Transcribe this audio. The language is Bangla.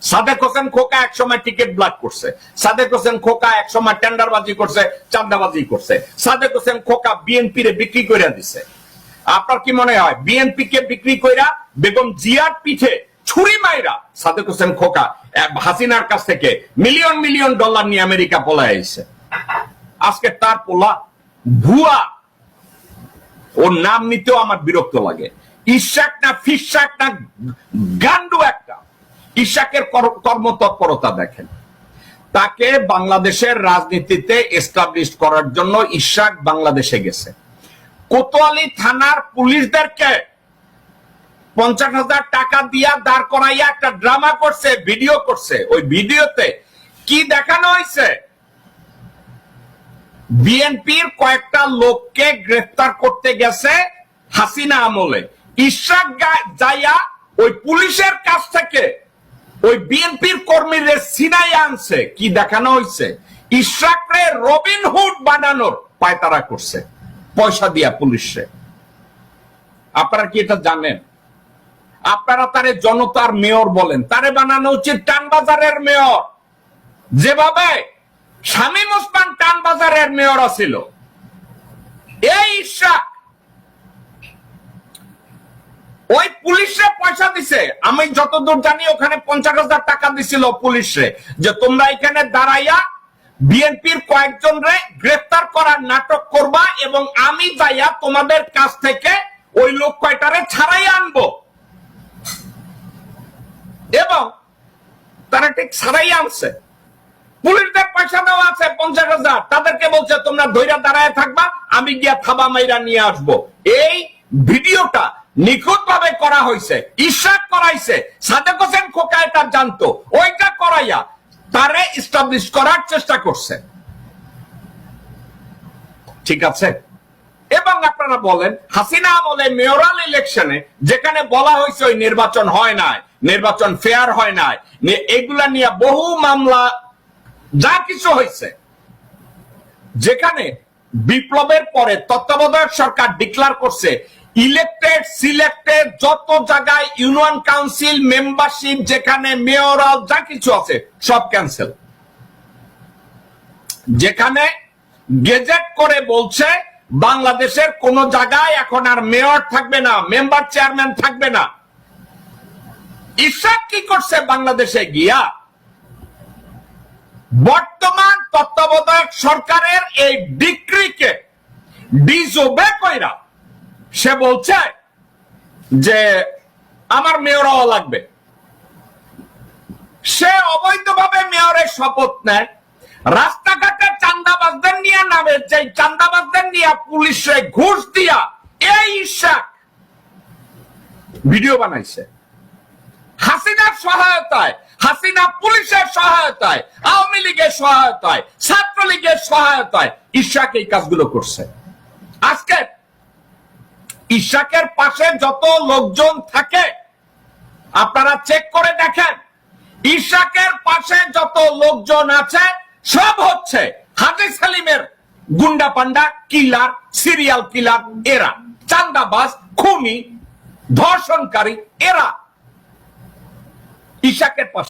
সাদেক হোসেন খোকা একসময় টিকিট ব্লক করছে, সাদেক হোসেন খোকা একসময় টেন্ডারবাজি করছে, চাঁদাবাজি করছে, সাদেক হোসেন খোকা বিএনপি রে বিক্রি করে দিছে। আপনার কি মনে হয় বিএনপি কে বিক্রি কইরা বেগম জিয়ার পিঠে ছুরি মাইরা সাদেক হোসেন খোকা হাসিনার কাছ থেকে মিলিয়ন মিলিয়ন ডলার নিয়ে আমেরিকা পলায় আইছে? আজকে তার পোলা ভুয়া, ওর নাম নিতেও আমার বিরক্ত লাগে। ইশাক না ফিশাক না গান্ডু একটা। ইশাকের কর্মতৎপরতা দেখেন, তাকে বাংলাদেশের রাজনীতিতে এস্টাবলিশ করার জন্য ইশাক বাংলাদেশে গেছে। কোতোয়ালি থানার পুলিশদেরকে 50,000 টাকা দিয়া দাঁড় করাইয়া একটা ড্রামা করছে, ভিডিও করছে। ওই ভিডিওতে কি দেখানো হয়েছে? বিএনপির কয়েকটা লোককে গ্রেফতার করতে গেছে হাসিনা আমলে। ইশাক যাইয়া ওই পুলিশের কাছ থেকে ওই বিএনপির কর্মীরা সিনাই আনছে। কি দেখানো হয়েছে? ইশাকরে রবিনহুড বানানোর পায়তারা করছে পয়সা দিয়া পুলিশে। আপনারা কি এটা জানেন? আপনারা তারে জনতার মেয়র বলেন, তারে বানানো উচিত টানবাজারের মেয়র, যেভাবে শামীম ওসমান টানবাজারের মেয়র ছিল। এই ইশাক ওই পুলিশে পয়সা দিছে, আমি যতদূর জানি ওখানে 50,000 টাকা দিছিল পুলিশে, যে তোমরা এখানে দাঁড়াইয়া বিএনপির কয়েকজন রে গ্রেফতার করার নাটক করবা এবং আমি যাইয়া তোমাদের কাছ থেকে ওই লোক কয়টারে ছাড়াই আনবো। এবং তারা ঠিক ছাড়াই আনছে। পুলিশদের পয়সা দেওয়া আছে 50,000, তাদেরকে বলছে তোমরা ধৈর্য দাঁড়ায় থাকবা, আমি গিয়া থাবা মাইরা নিয়ে আসবো। এই ভিডিওটা নিখুঁত ভাবে করা হয়েছে, ইশাক করাইছে, সাদেক হোসেন খোকা এটা জানতো, ওইটা করাইয়া তারে এস্টাবলিশ করার চেষ্টা করছে। ঠিক আছে? এবং আপনারা বলেন হাসিনা আমলে মেয়রাল ইলেকশনে যেখানে বলা হয়েছে ওই নির্বাচন হয় নাই, নির্বাচন ফেয়ার হয় নাই, এগুলা নিয়ে বহু মামলা যা কিছু হয়েছে, যেখানে বিপ্লবের পরে তত্ত্বাবধায়ক সরকার ডিক্লার করছে ইলেক্টেড সিলেক্টেড যত জায়গায় ইউনিয়ন কাউন্সিল মেম্বারশিপ যেখানে মেয়রাল যা কিছু আছে সব ক্যান্সেল। যেখানে গেজেট করে বলছে বাংলাদেশের কোন জায়গায় এখন আর মেয়র থাকবে না, মেম্বার চেয়ারম্যান থাকবে না। ইশাক কি করছে বাংলাদেশে গিয়া বর্তমান তত্ত্বাবধায়ক সরকারের এই ডিক্রিকে ডিসওবে কইরা সে বলছে যে আমার মেয়র হওয়া লাগবে। সে অবৈধভাবে মেয়রের শপথ নেয়, রাস্তাঘাটে চাঁদাবাজদের নিয়ে নামে, যে চাঁদাবাজদের নিয়ে পুলিশে ঘুষ দিয়া এই ইশাক ভিডিও বানাইছে হাসিনার সহায়তায়, হাসিনা পুলিশের সহায়তায়, আওয়ামী লীগের সহায়তায়, ছাত্রলীগের সহায়তায় ইশাক এই কাজগুলো করছে। আজকে ইশাকের পাশে যত লোকজন থাকে আপনারা চেক করে দেখেন, ইশাকের পাশে যত লোকজন আছে সব হচ্ছে হাজী সেলিমের গুন্ডা পান্ডা, কিলার, সিরিয়াল কিলার, এরা চাঁদাবাজ, খুনি, ধর্ষণকারী, এরা ইশাকের পাশে।